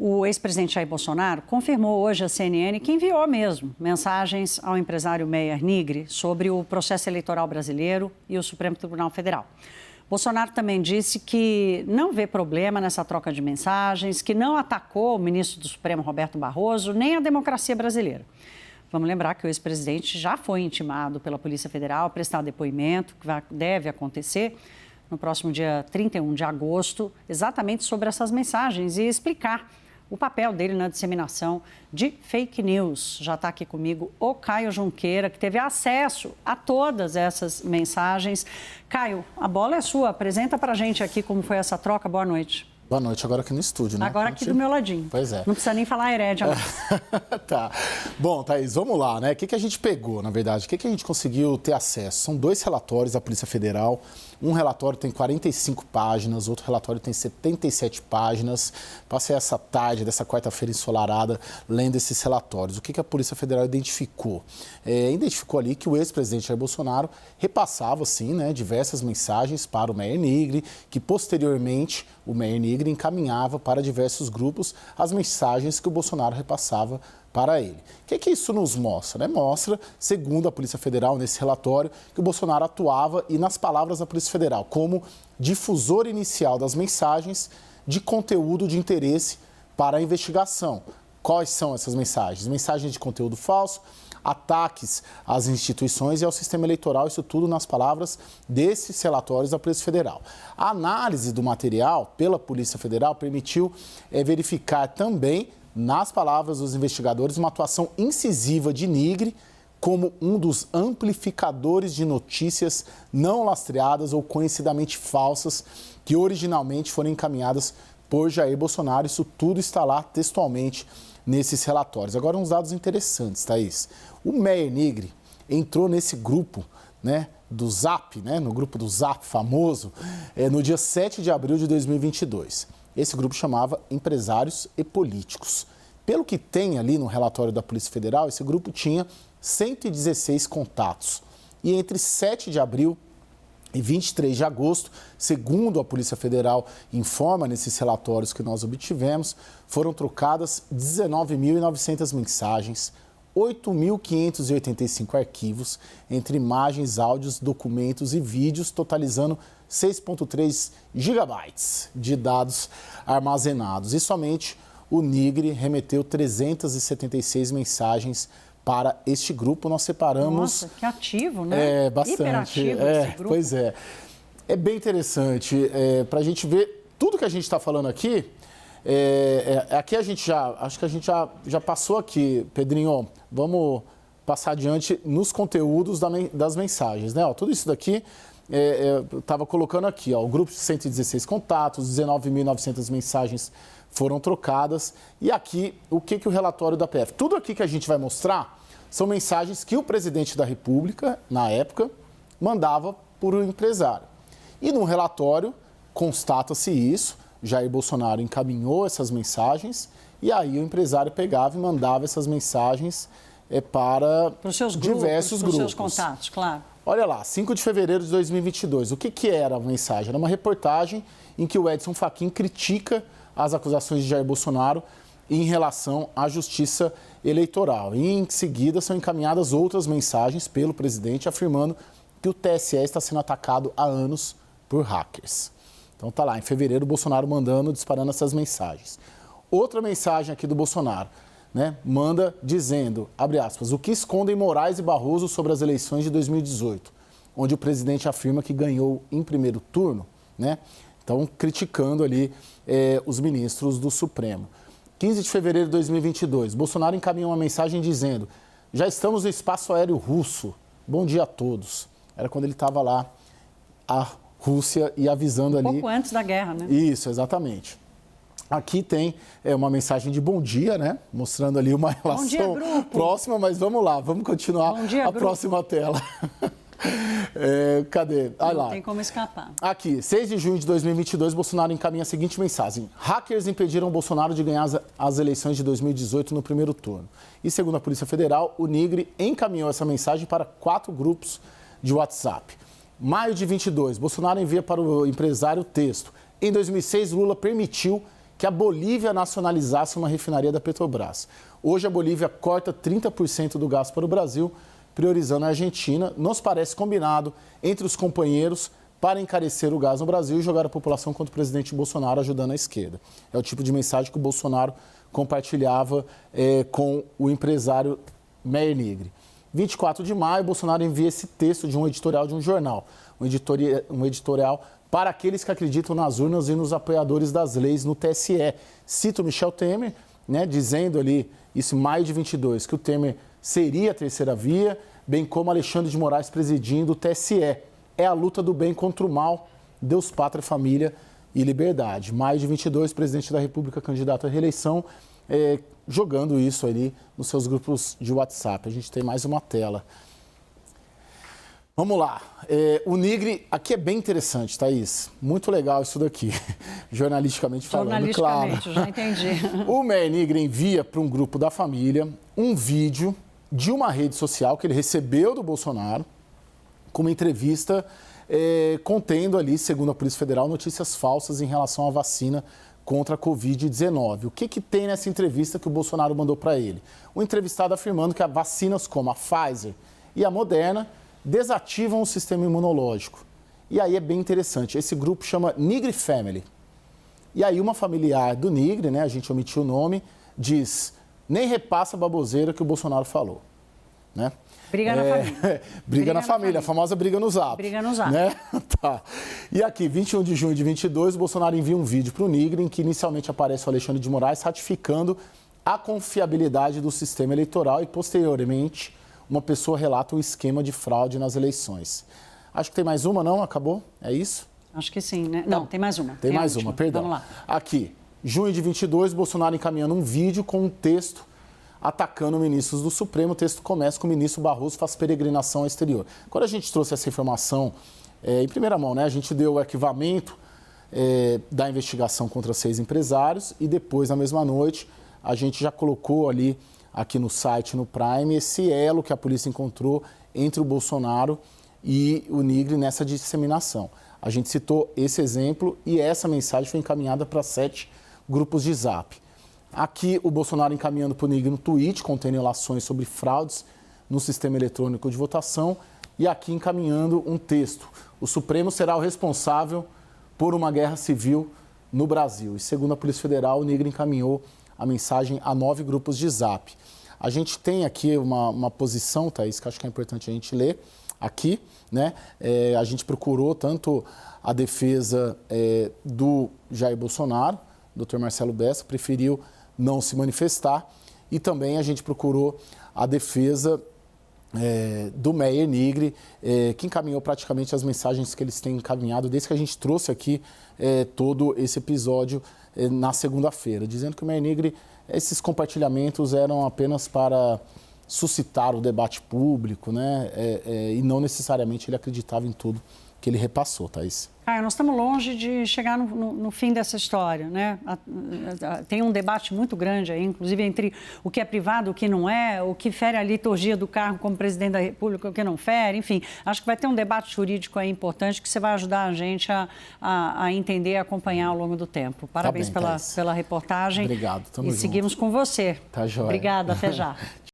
O ex-presidente Jair Bolsonaro confirmou hoje à CNN que enviou mesmo mensagens ao empresário Meyer Nigri sobre o processo eleitoral brasileiro e o Supremo Tribunal Federal. Bolsonaro também disse que não vê problema nessa troca de mensagens, que não atacou o ministro do Supremo, Roberto Barroso, nem a democracia brasileira. Vamos lembrar que o ex-presidente já foi intimado pela Polícia Federal a prestar depoimento, que deve acontecer no próximo dia 31 de agosto, exatamente sobre essas mensagens e explicar o papel dele na disseminação de fake news. Já está aqui comigo o Caio Junqueira, que teve acesso a todas essas mensagens. Caio, a bola é sua. Apresenta para a gente aqui como foi essa troca. Boa noite. Boa noite, agora aqui no estúdio, né? Agora aqui do meu ladinho. Pois é. Não precisa nem falar Herédia mais. Tá. Bom, Thaís, vamos lá, né? O que a gente pegou, na verdade? O que a gente conseguiu ter acesso? São 2 relatórios da Polícia Federal. Um relatório tem 45 páginas, outro relatório tem 77 páginas. Passei essa tarde dessa quarta-feira ensolarada lendo esses relatórios. O que a Polícia Federal identificou? Identificou ali que o ex-presidente Jair Bolsonaro repassava, sim, né, diversas mensagens para o Meyer Nigri, que posteriormente o Meyer Nigri encaminhava para diversos grupos as mensagens que o Bolsonaro repassava para ele. O que isso nos mostra? Mostra, segundo a Polícia Federal, nesse relatório, que o Bolsonaro atuava, e nas palavras da Polícia Federal, como difusor inicial das mensagens de conteúdo de interesse para a investigação. Quais são essas mensagens? Mensagens de conteúdo falso, ataques às instituições e ao sistema eleitoral, isso tudo nas palavras desses relatórios da Polícia Federal. A análise do material pela Polícia Federal permitiu verificar também, nas palavras dos investigadores, uma atuação incisiva de Nigri como um dos amplificadores de notícias não lastreadas ou conhecidamente falsas que originalmente foram encaminhadas por Jair Bolsonaro. Isso tudo está lá textualmente nesses relatórios. Agora, uns dados interessantes, Thaís. O Meyer Nigri entrou nesse grupo, né, do Zap, né, no grupo do Zap famoso, no dia 7 de abril de 2022. Esse grupo chamava Empresários e Políticos. Pelo que tem ali no relatório da Polícia Federal, esse grupo tinha 116 contatos. E entre 7 de abril e 23 de agosto, segundo a Polícia Federal informa nesses relatórios que nós obtivemos, foram trocadas 19.900 mensagens, 8.585 arquivos, entre imagens, áudios, documentos e vídeos, totalizando 6,3 gigabytes de dados armazenados. E somente o Nigri remeteu 376 mensagens para este grupo. Nós separamos... Nossa, que ativo, né? Bastante. Hiperativo esse grupo. Pois é. É bem interessante para a gente ver tudo que a gente está falando aqui. Aqui a gente acho que a gente já passou aqui, Pedrinho. Vamos passar adiante nos conteúdos das mensagens, né? Tudo isso daqui eu estava colocando aqui, o grupo de 116 contatos, 19.900 mensagens foram trocadas. E aqui, o que o relatório da PF? Tudo aqui que a gente vai mostrar são mensagens que o presidente da República, na época, mandava por um empresário. E no relatório constata-se isso, Jair Bolsonaro encaminhou essas mensagens e aí o empresário pegava e mandava essas mensagens para os seus diversos grupos. Para os seus contatos, claro. Olha lá, 5 de fevereiro de 2022, o que era a mensagem? Era uma reportagem em que o Edson Fachin critica as acusações de Jair Bolsonaro em relação à justiça eleitoral. E em seguida são encaminhadas outras mensagens pelo presidente afirmando que o TSE está sendo atacado há anos por hackers. Então tá lá, em fevereiro, o Bolsonaro disparando essas mensagens. Outra mensagem aqui do Bolsonaro, né, manda dizendo, abre aspas, o que escondem Moraes e Barroso sobre as eleições de 2018, onde o presidente afirma que ganhou em primeiro turno, né? Então, criticando ali os ministros do Supremo. 15 de fevereiro de 2022, Bolsonaro encaminhou uma mensagem dizendo, já estamos no espaço aéreo russo, bom dia a todos. Era quando ele estava lá, a Rússia, e avisando ali... Pouco antes da guerra, né? Isso, exatamente. Aqui tem uma mensagem de bom dia, né? Mostrando ali uma relação próxima, mas vamos lá, vamos continuar a próxima tela. Cadê? Não tem como escapar. Aqui, 6 de junho de 2022, Bolsonaro encaminha a seguinte mensagem. Hackers impediram Bolsonaro de ganhar as eleições de 2018 no primeiro turno. E segundo a Polícia Federal, o Nigri encaminhou essa mensagem para 4 grupos de WhatsApp. Maio de 22, Bolsonaro envia para o empresário o texto. Em 2006, Lula permitiu que a Bolívia nacionalizasse uma refinaria da Petrobras. Hoje a Bolívia corta 30% do gás para o Brasil, priorizando a Argentina. Nos parece combinado entre os companheiros para encarecer o gás no Brasil e jogar a população contra o presidente Bolsonaro, ajudando a esquerda. É o tipo de mensagem que o Bolsonaro compartilhava com o empresário Meyer Nigri. 24 de maio, Bolsonaro envia esse texto de um editorial de um jornal. Um editorial para aqueles que acreditam nas urnas e nos apoiadores das leis no TSE. Cito Michel Temer, né, dizendo ali, isso em maio de 22, que o Temer seria a terceira via, bem como Alexandre de Moraes presidindo o TSE. É a luta do bem contra o mal, Deus, pátria, família e liberdade. Maio de 22, presidente da República candidato à reeleição, jogando isso ali nos seus grupos de WhatsApp. A gente tem mais uma tela. Vamos lá. O Nigri, aqui é bem interessante, Thaís. Muito legal isso daqui, jornalisticamente falando, jornalisticamente, claro. Já entendi. O Meyer Nigri envia para um grupo da família um vídeo de uma rede social que ele recebeu do Bolsonaro, com uma entrevista contendo ali, segundo a Polícia Federal, notícias falsas em relação à vacina contra a Covid-19. O que tem nessa entrevista que o Bolsonaro mandou para ele? O entrevistado afirmando que as vacinas como a Pfizer e a Moderna desativam o sistema imunológico. E aí é bem interessante. Esse grupo chama Nigri Family. E aí uma familiar do Nigri, né, a gente omitiu o nome, diz: nem repassa a baboseira que o Bolsonaro falou. Né? Briga na família. Briga na família, a famosa briga no Zap. Briga no Zap. Né? Tá. E aqui, 21 de junho de 22, o Bolsonaro envia um vídeo para o Nigri em que inicialmente aparece o Alexandre de Moraes ratificando a confiabilidade do sistema eleitoral e, posteriormente, uma pessoa relata um esquema de fraude nas eleições. Acho que tem mais uma, não? Acabou? É isso? Acho que sim, né? Não, tem mais uma. Tem mais uma, perdão. Vamos lá. Aqui, junho de 22, Bolsonaro encaminhando um vídeo com um texto atacando ministros do Supremo. O texto começa com o ministro Barroso faz peregrinação ao exterior. Quando a gente trouxe essa informação em primeira mão, né? A gente deu o arquivamento da investigação contra 6 empresários e depois, na mesma noite, a gente já colocou ali, aqui no site, no Prime, esse elo que a polícia encontrou entre o Bolsonaro e o Nigri nessa disseminação. A gente citou esse exemplo e essa mensagem foi encaminhada para 7 grupos de Zap. Aqui o Bolsonaro encaminhando para o Nigri um tweet contendo relações sobre fraudes no sistema eletrônico de votação e aqui encaminhando um texto. O Supremo será o responsável por uma guerra civil no Brasil. E segundo a Polícia Federal, o Nigri encaminhou a mensagem a 9 grupos de Zap. A gente tem aqui uma posição, Thaís, que acho que é importante a gente ler aqui, né? A gente procurou tanto a defesa do Jair Bolsonaro, o Dr. Marcelo Bessa, preferiu não se manifestar, e também a gente procurou a defesa do Meyer Nigri, que encaminhou praticamente as mensagens que eles têm encaminhado desde que a gente trouxe aqui todo esse episódio na segunda-feira, dizendo que o Meyer Nigri, esses compartilhamentos eram apenas para suscitar o debate público, né? E não necessariamente ele acreditava em tudo que ele repassou, Thaís. Caio, nós estamos longe de chegar no fim dessa história, né? Tem um debate muito grande aí, inclusive entre o que é privado, o que não é, o que fere a liturgia do cargo como presidente da República, o que não fere, enfim. Acho que vai ter um debate jurídico aí importante que você vai ajudar a gente a entender e acompanhar ao longo do tempo. Parabéns tá bem, pela reportagem. Obrigado, tamo junto. E seguimos com você. Tá joia. Obrigada, até já.